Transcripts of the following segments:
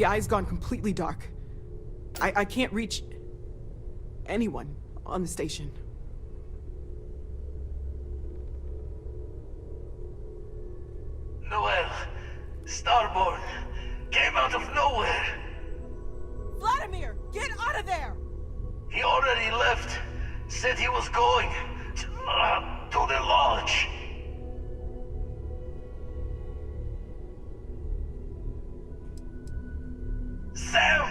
The eye's gone completely dark. I can't reach anyone on the station. Noel, Starborn, came out of nowhere. Vladimir, get out of there! He already left. Said he was going to the lodge. Sam,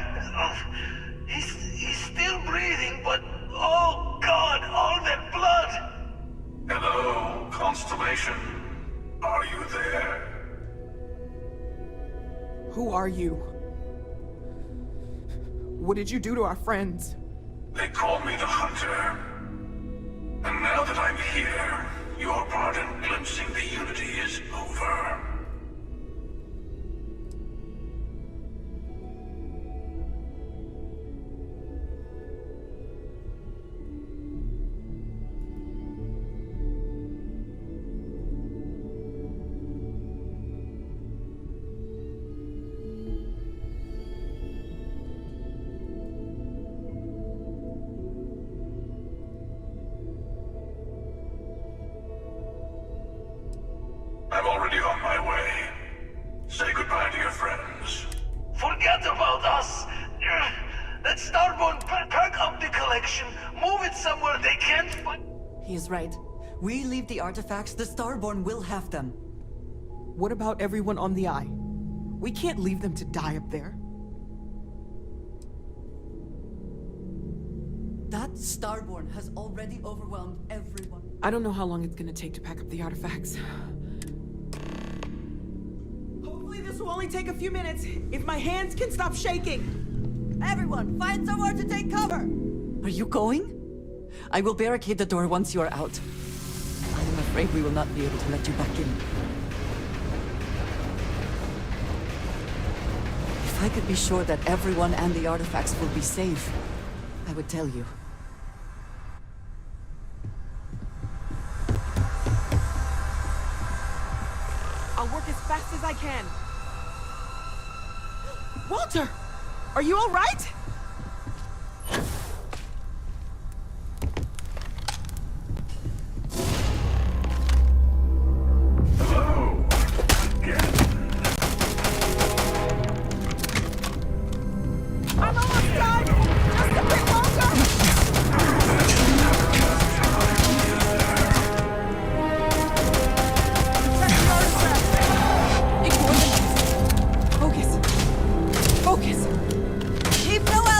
he's still breathing, but oh God, all that blood! Hello, Constellation. Are you there? Who are you? What did you do to our friends? They call me the Hunter. And now that I'm here, your part in glimpsing the Unity is over. I'm already on my way. Say goodbye to your friends. Forget about us! That Starborn pack up the collection, move it somewhere they can't find. He is right. We leave the artifacts, the Starborn will have them. What about everyone on the Eye? We can't leave them to die up there. That Starborn has already overwhelmed everyone. I don't know how long it's gonna take to pack up the artifacts. Hopefully this will only take a few minutes, if my hands can stop shaking. Everyone, find somewhere to take cover! Are you going? I will barricade the door once you are out. I am afraid we will not be able to let you back in. If I could be sure that everyone and the artifacts will be safe, I would tell you. I'll work as fast as I can. Walter! Are you all right? Hello, again. I'm almost done! Just a bit longer! Check the artifact! Ignore them. Focus. Focus. Keep Noel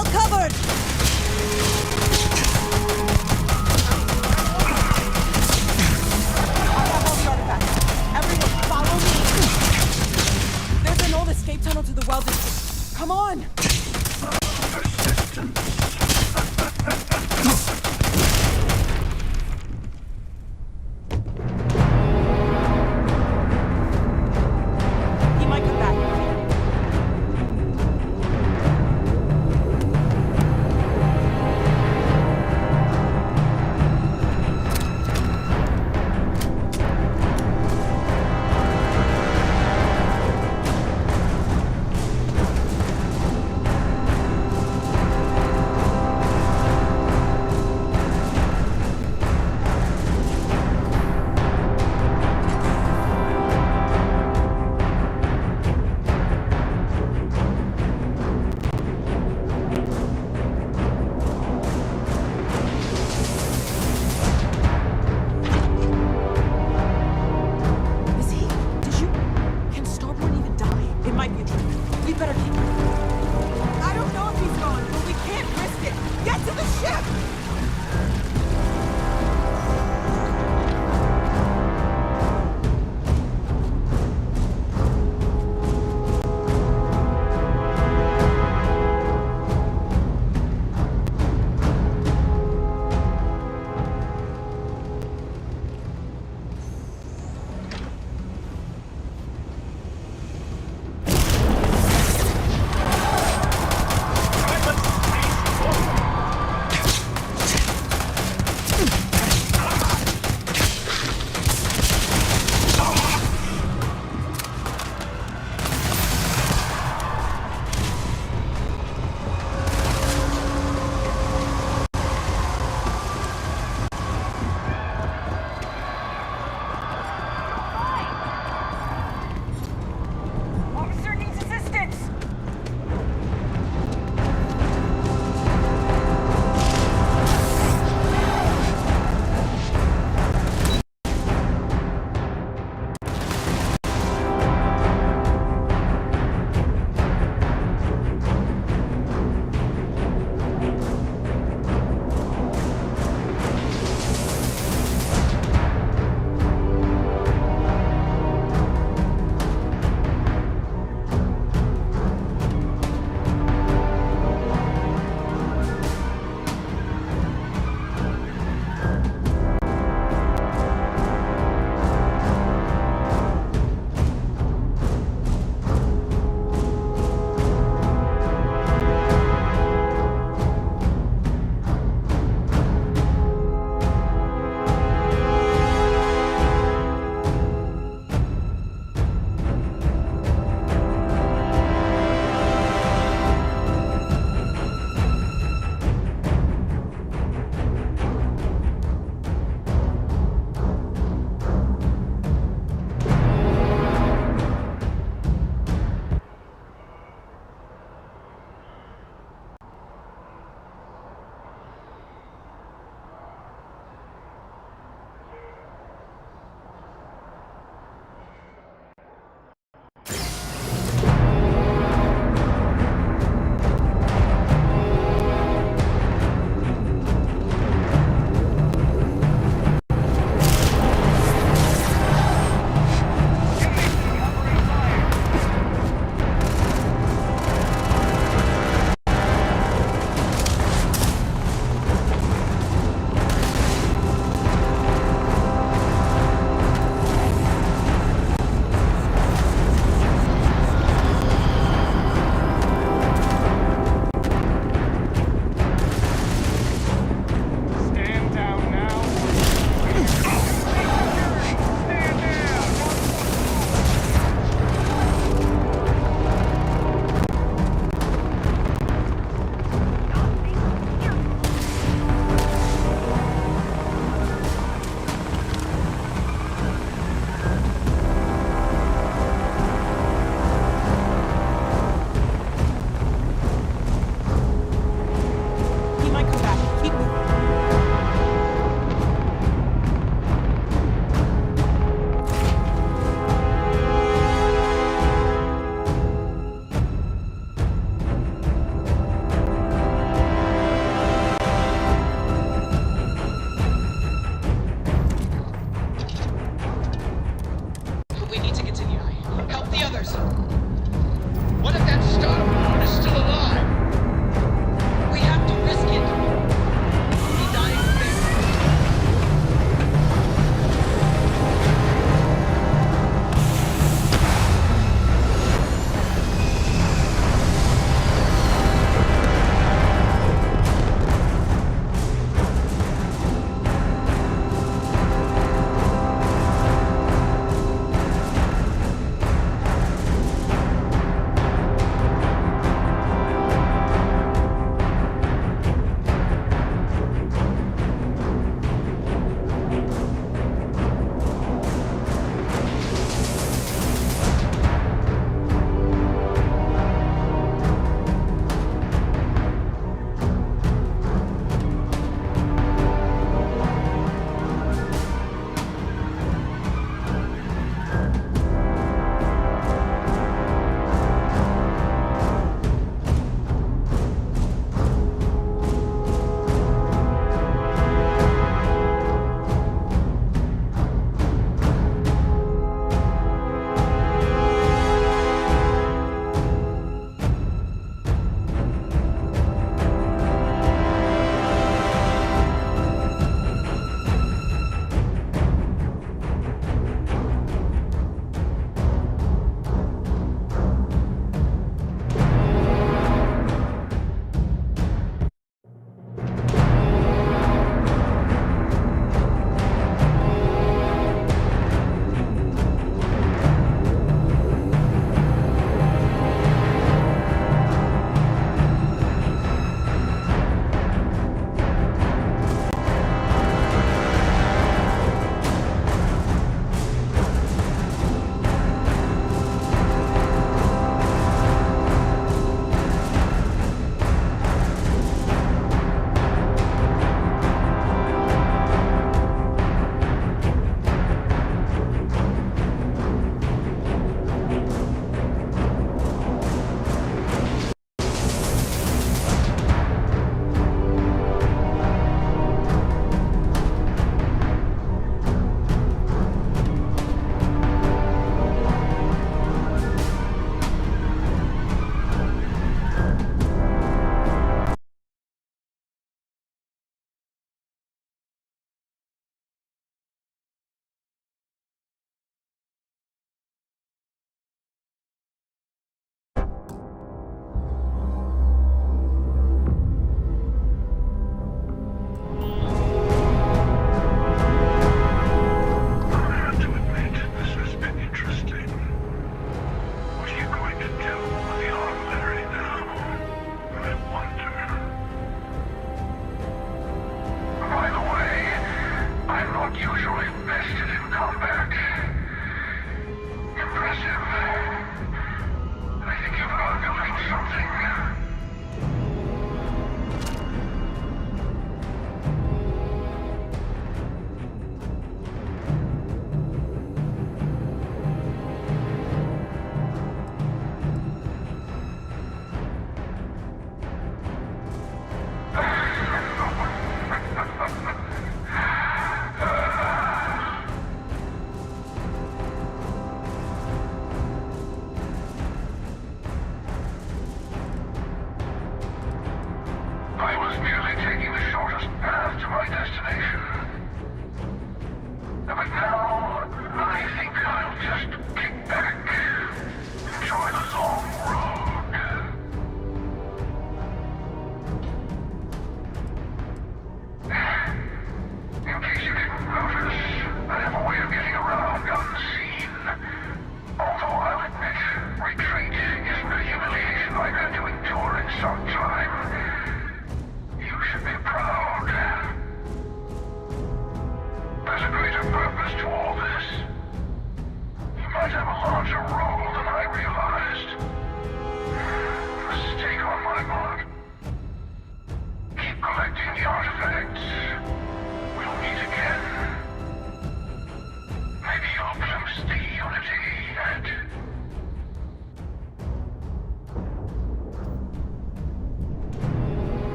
the Unity yet.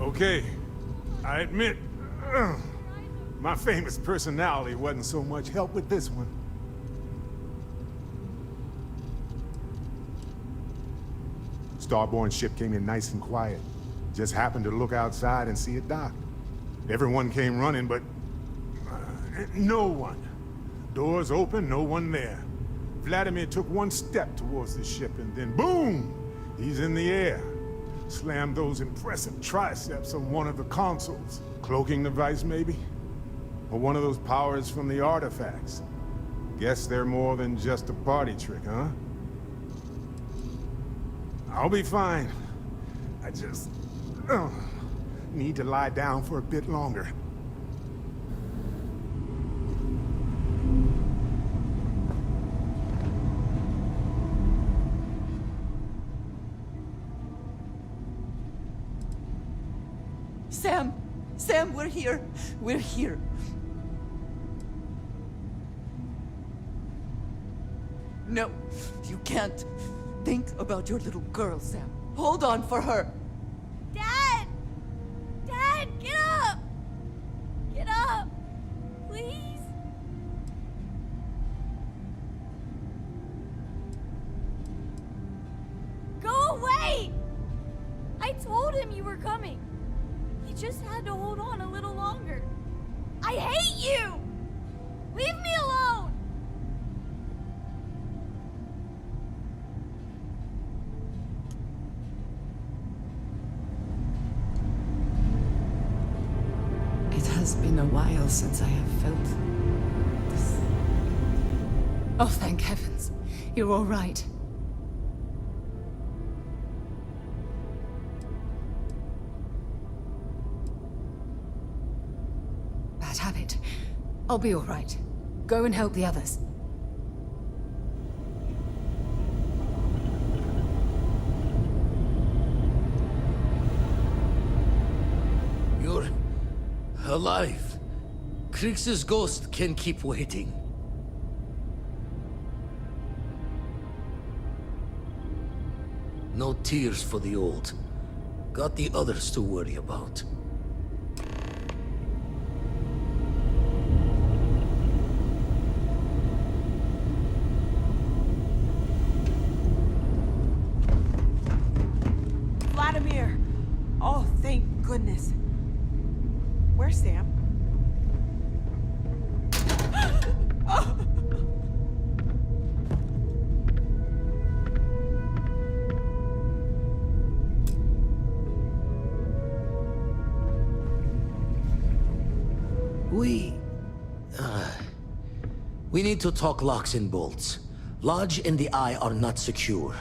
Okay, I admit, my famous personality wasn't so much help with this one. Starborn's ship came in nice and quiet. Just happened to look outside and see it docked. Everyone came running, but no one. Doors open, no one there. Vladimir took one step towards the ship and then boom! He's in the air. Slammed those impressive triceps on one of the consoles. Cloaking device, maybe? Or one of those powers from the artifacts. Guess they're more than just a party trick, huh? I'll be fine. I just... need to lie down for a bit longer. Sam! Sam, we're here! We're here! No, you can't. Think about your little girl, Sam. Hold on for her! Dad! Dad, get up! Get up! Please? Go away! I told him you were coming. He just had to hold on a little longer. I hate you! Leave me alone! It has been a while since I have felt this. Oh, thank heavens. You're all right. Bad habit. I'll be all right. Go and help the others. You're alive. Krix's ghost can keep waiting. No tears for the old. Got the others to worry about. Vladimir! Oh, thank goodness. Where's Sam? We need to talk locks and bolts. Lodge and the Eye are not secure.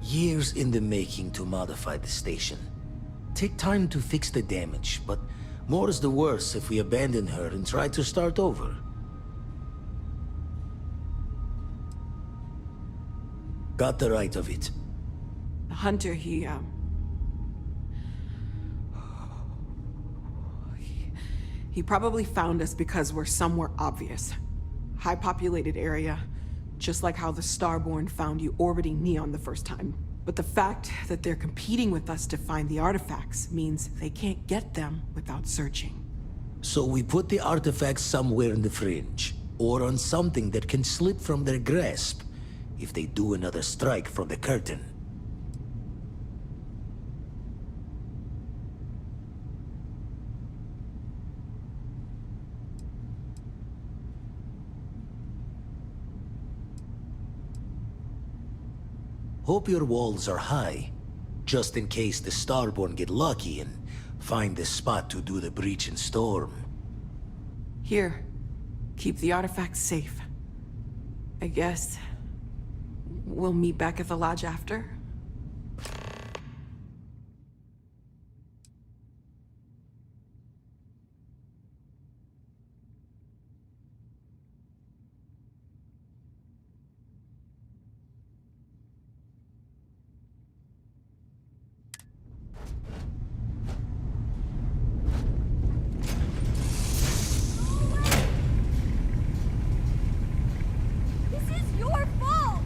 Years in the making to modify the station. Take time to fix the damage, but more is the worse if we abandon her and try to start over. got the right of it. The hunter, he probably found us because we're somewhere obvious. High populated area, just like how the Starborn found you orbiting Neon the first time. But the fact that they're competing with us to find the artifacts means they can't get them without searching. So we put the artifacts somewhere in the fringe, or on something that can slip from their grasp if they do another strike from the curtain. Hope your walls are high, just in case the Starborn get lucky and find the spot to do the breach and storm. Here, keep the artifacts safe. I guess we'll meet back at the lodge after. This is your fault!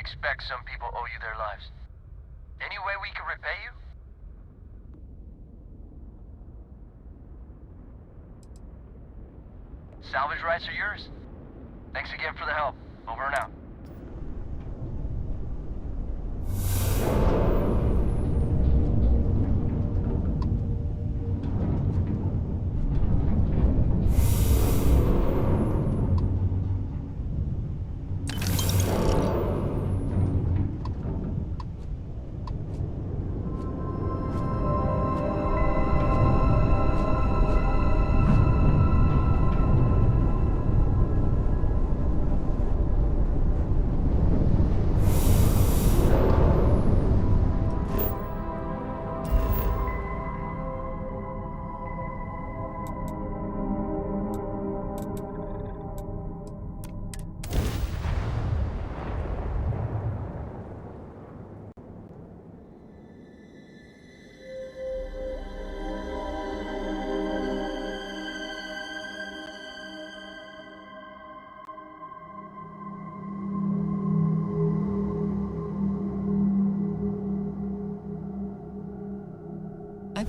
expect some people owe you their lives. Any way we can repay you? Salvage rights are yours. Thanks again for the help. Over and out.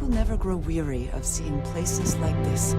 never grow weary of seeing places like this.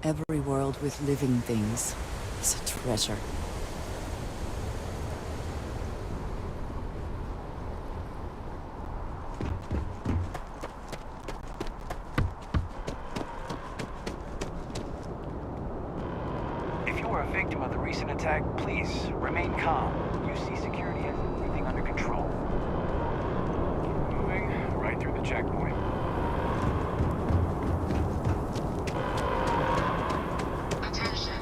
Every world with living things is a treasure. If you were a victim of the recent attack, please remain calm. UC security has everything under control. Moving right through the checkpoint. Attention.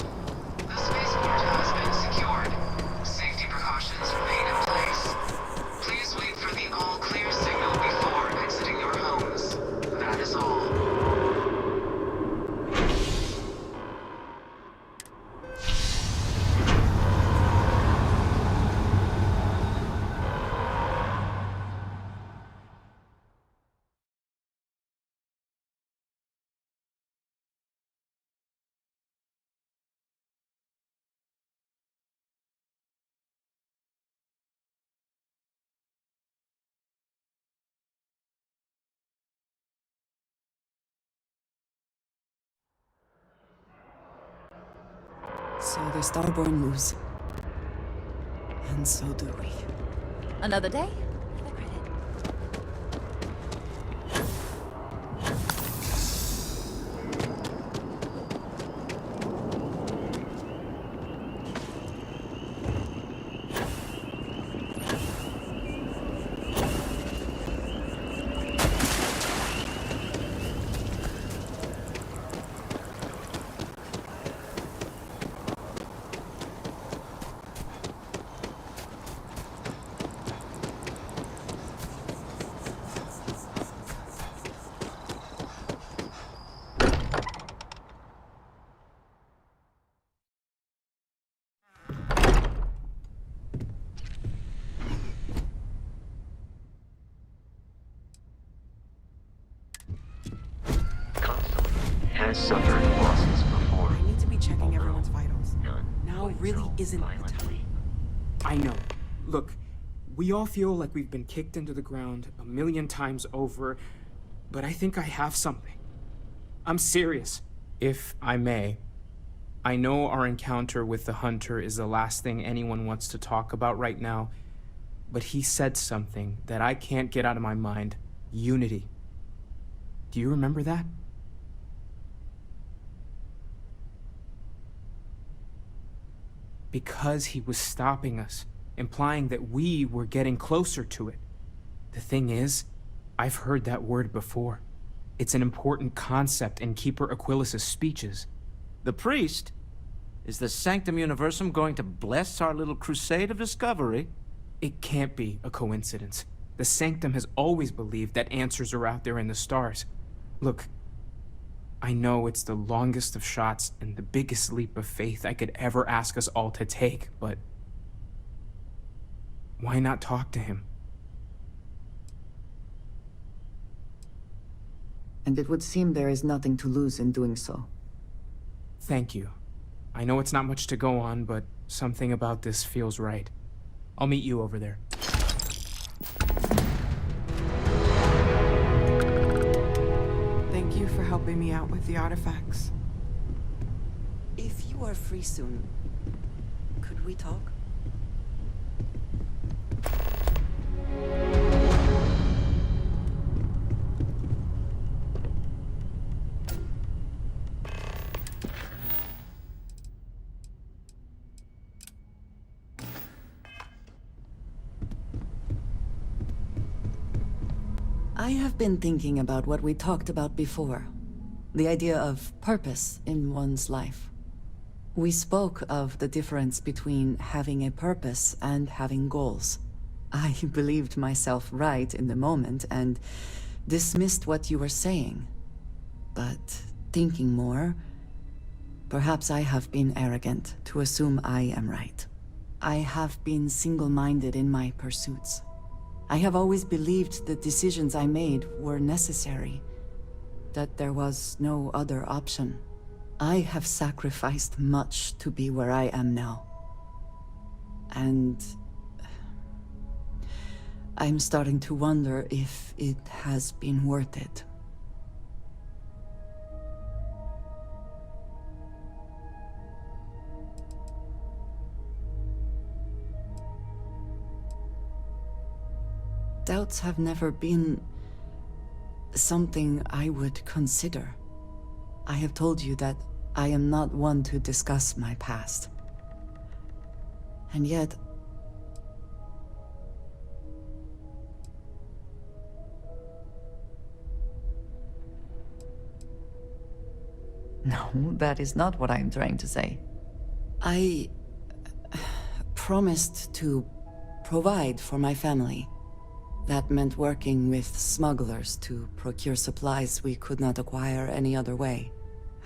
The spaceport has been secured. Safety precautions remain in place. Please wait for the all-clear signal before exiting your homes. That is all. So the Starborn lose. And so do we. Another day, another credit. Has suffered losses before. I need to be checking everyone's vitals. None Now will really go isn't the time. violently. I know. Look, we all feel like we've been kicked into the ground a million times over, but I think I have something. I'm serious. If I may, I know our encounter with the Hunter is the last thing anyone wants to talk about right now, but he said something that I can't get out of my mind. Unity. Do you remember that? Because he was stopping us, implying that we were getting closer to it. The thing is, I've heard that word before. It's an important concept in Keeper Aquilas's speeches. The priest? Is the Sanctum Universum going to bless our little crusade of discovery? It can't be a coincidence. The Sanctum has always believed that answers are out there in the stars. Look, I know it's the longest of shots and the biggest leap of faith I could ever ask us all to take, but why not talk to him? And it would seem there is nothing to lose in doing so. Thank you. I know it's not much to go on, but something about this feels right. I'll meet you over there. Thank you for helping me out with the artifacts. If you are free soon, could we talk? I have been thinking about what we talked about before. The idea of purpose in one's life. We spoke of the difference between having a purpose and having goals. I believed myself right in the moment and dismissed what you were saying. But thinking more, perhaps I have been arrogant to assume I am right. I have been single-minded in my pursuits. I have always believed the decisions I made were necessary, that there was no other option. I have sacrificed much to be where I am now. And I'm starting to wonder if it has been worth it. Doubts have never been something I would consider. I have told you that I am not one to discuss my past. And yet... No, that is not what I'm trying to say. I promised to provide for my family. That meant working with smugglers to procure supplies we could not acquire any other way.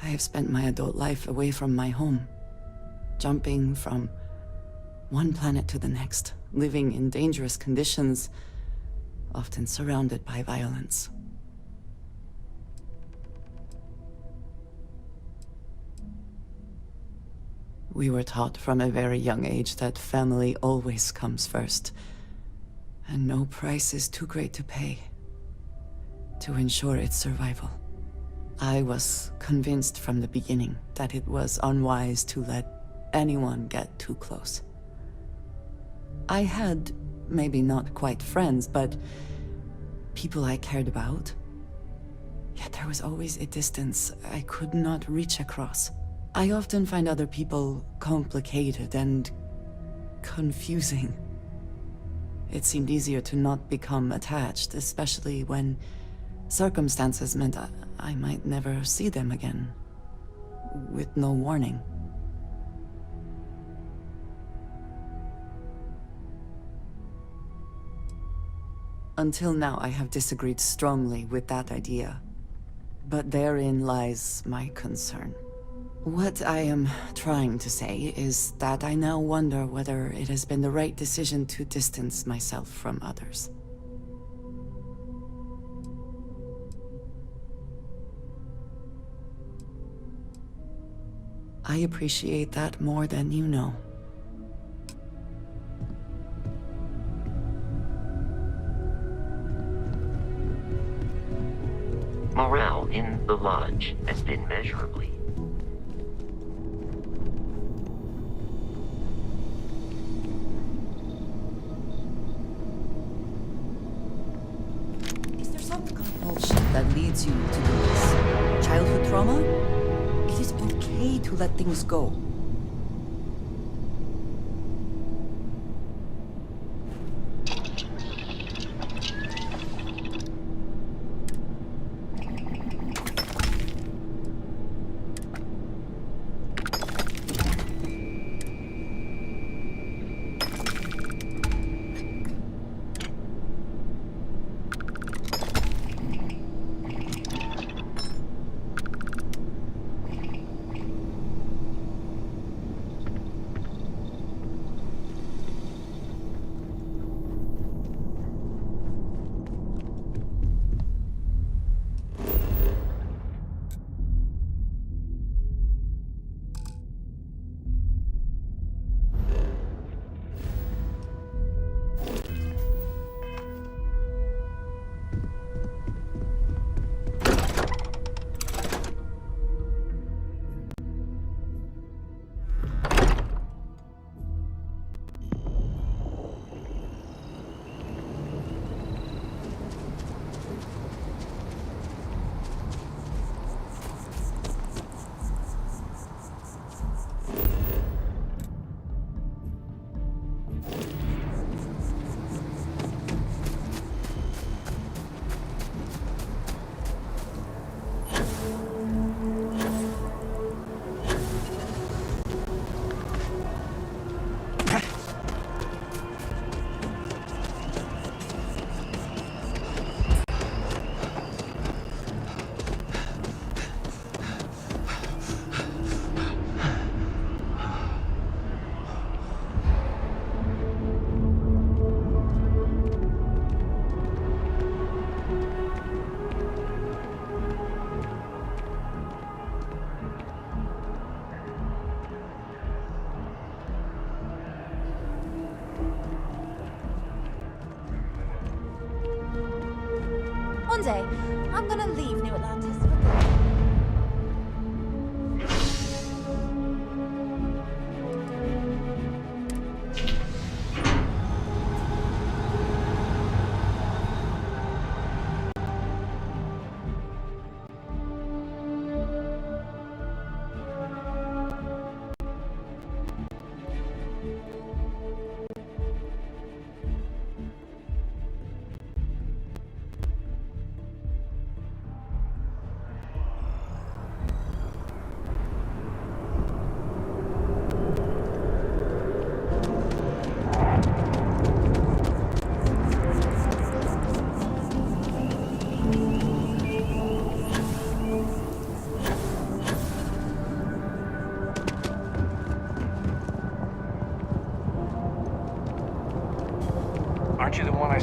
I have spent my adult life away from my home, jumping from one planet to the next, living in dangerous conditions, often surrounded by violence. We were taught from a very young age that family always comes first, and no price is too great to pay to ensure its survival. I was convinced from the beginning that it was unwise to let anyone get too close. I had, maybe not quite friends, but people I cared about. Yet there was always a distance I could not reach across. I often find other people complicated and confusing. It seemed easier to not become attached, especially when circumstances meant I might never see them again, with no warning. Until now, I have disagreed strongly with that idea. But therein lies my concern. What I am trying to say is that I now wonder whether it has been the right decision to distance myself from others. I appreciate that more than you know. Morale in the lodge has been measurably. Is there some compulsion that leads you to do this? Childhood trauma? It is okay to let things go. One day, I'm gonna leave New Atlantis for good.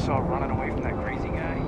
saw running away from that crazy guy?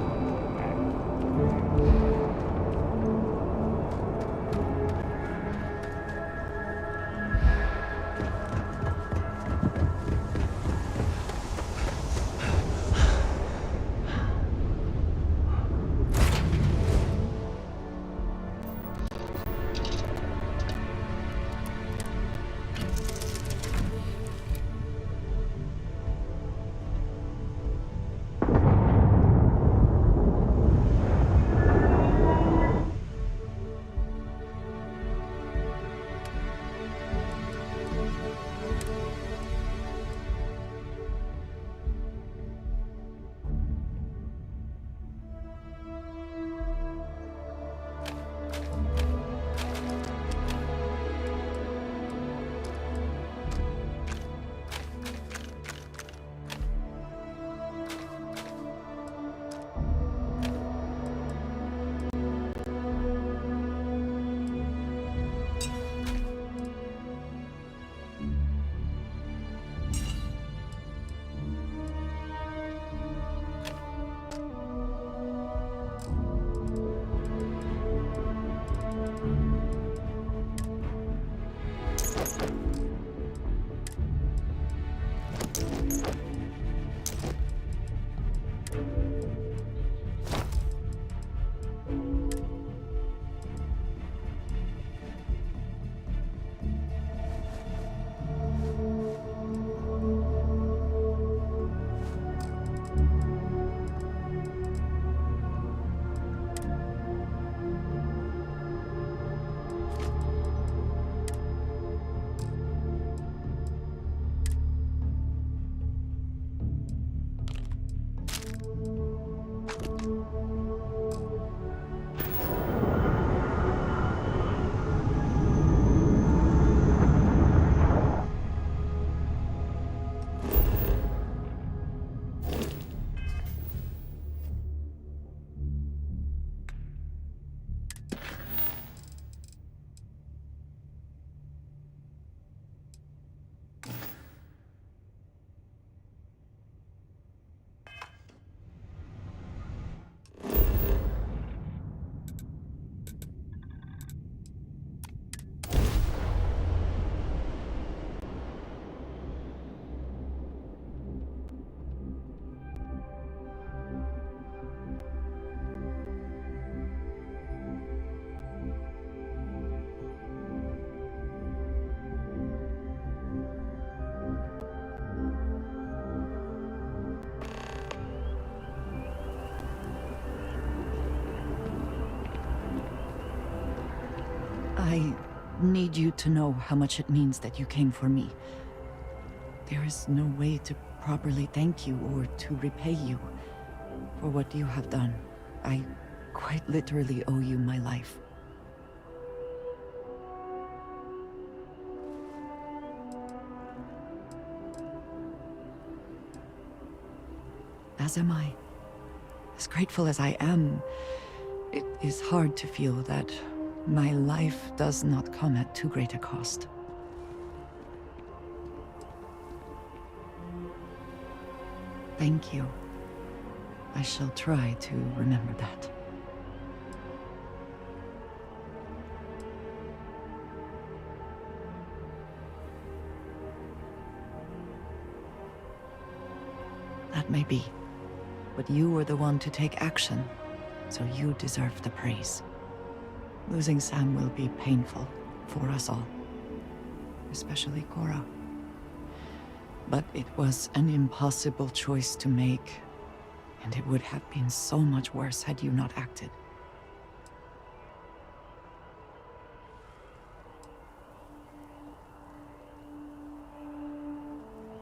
I need you to know how much it means that you came for me. There is no way to properly thank you or to repay you for what you have done. I quite literally owe you my life. As am I. As grateful as I am, it is hard to feel that my life does not come at too great a cost. Thank you. I shall try to remember that. That may be, but you were the one to take action, so you deserve the praise. Losing Sam will be painful for us all, especially Cora. But it was an impossible choice to make, and it would have been so much worse had you not acted.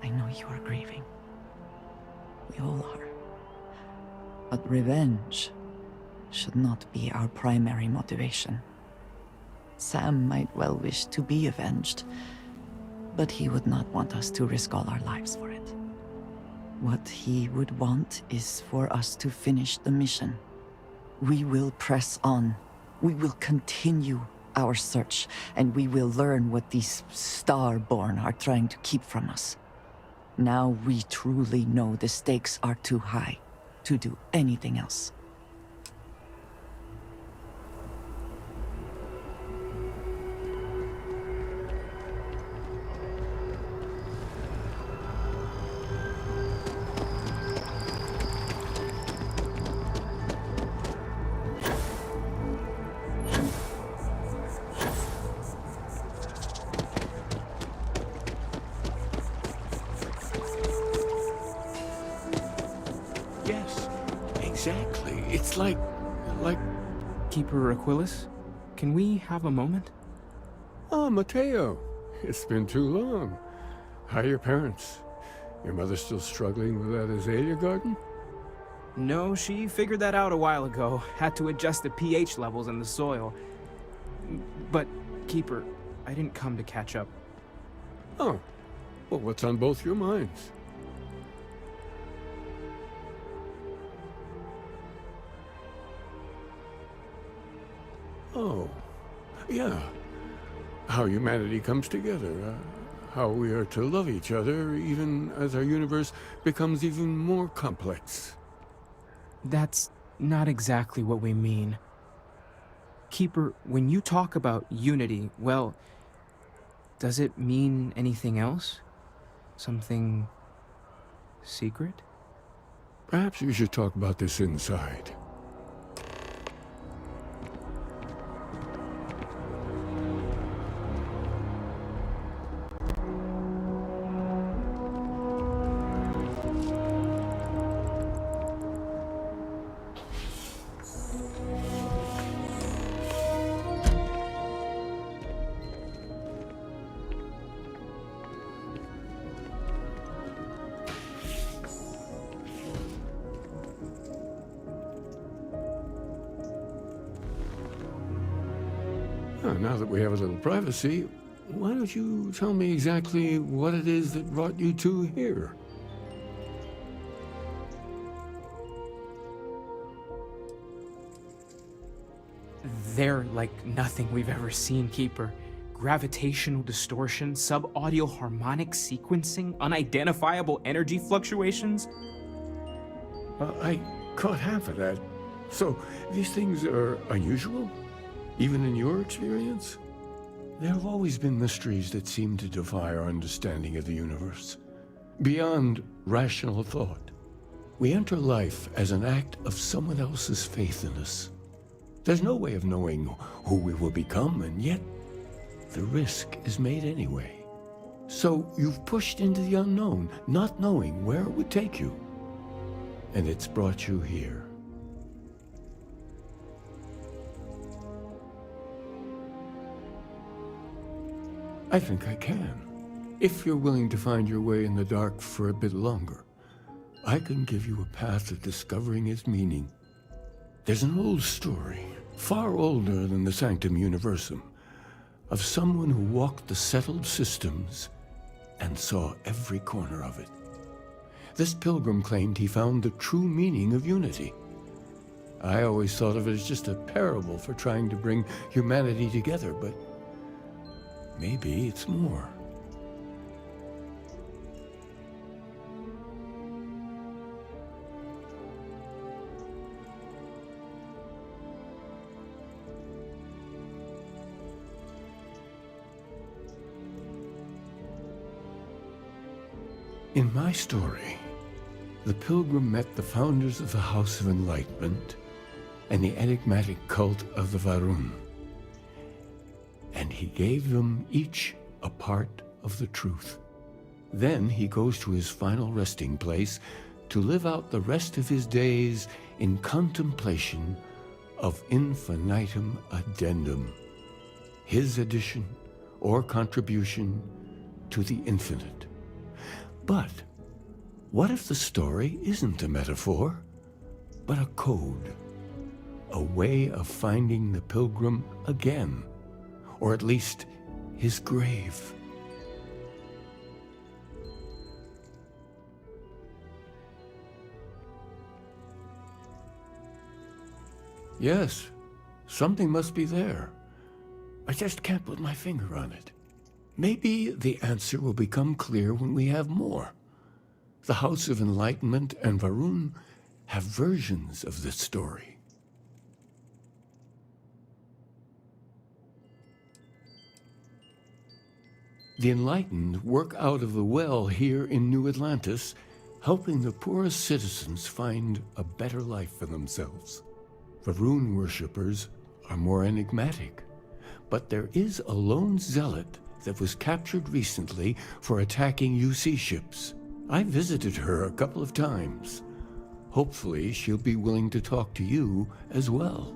I know you are grieving. We all are. But revenge should not be our primary motivation. Sam might well wish to be avenged, but he would not want us to risk all our lives for it. What he would want is for us to finish the mission. We will press on. We will continue our search, and we will learn what these Starborn are trying to keep from us. Now we truly know the stakes are too high. to do anything else. Yes, exactly. It's like... Keeper Aquilus, can we have a moment? Oh, Mateo. It's been too long. How are your parents? Your mother still struggling with that azalea garden? No, she figured that out a while ago. Had to adjust the pH levels in the soil. But, Keeper, I didn't come to catch up. Oh. Well, what's on both your minds? Oh. Yeah. How humanity comes together. How we are to love each other even as our universe becomes even more complex. That's not exactly what we mean. Keeper, when you talk about unity, well, does it mean anything else? Something secret? Perhaps we should talk about this inside. Now that we have a little privacy, why don't you tell me exactly what it is that brought you two here? They're like nothing we've ever seen, Keeper. Gravitational distortion, sub-audio harmonic sequencing, unidentifiable energy fluctuations. I caught half of that. So, these things are unusual? Even in your experience? There have always been mysteries that seem to defy our understanding of the universe. Beyond rational thought. We enter life as an act of someone else's faith in us. There's no way of knowing who we will become, and yet the risk is made anyway. So you've pushed into the unknown, not knowing where it would take you. And it's brought you here. I think I can. If you're willing to find your way in the dark for a bit longer, I can give you a path to discovering its meaning. There's an old story, far older than the Sanctum Universum, of someone who walked the settled systems and saw every corner of it. This pilgrim claimed he found the true meaning of unity. I always thought of it as just a parable for trying to bring humanity together, but maybe it's more. In my story, the pilgrim met the founders of the House of Enlightenment and the enigmatic cult of the Varun. And he gave them each a part of the truth. Then he goes to his final resting place to live out the rest of his days in contemplation of infinitum addendum, his addition or contribution to the infinite. But what if the story isn't a metaphor, but a code, a way of finding the pilgrim again? Or at least his grave. Yes, something must be there. I just can't put my finger on it. Maybe the answer will become clear when we have more. The House of Enlightenment and Varun have versions of this story. The enlightened work out of the well here in New Atlantis, helping the poorest citizens find a better life for themselves. The rune worshippers are more enigmatic, but there is a lone zealot that was captured recently for attacking UC ships. I visited her a couple of times. Hopefully, she'll be willing to talk to you as well.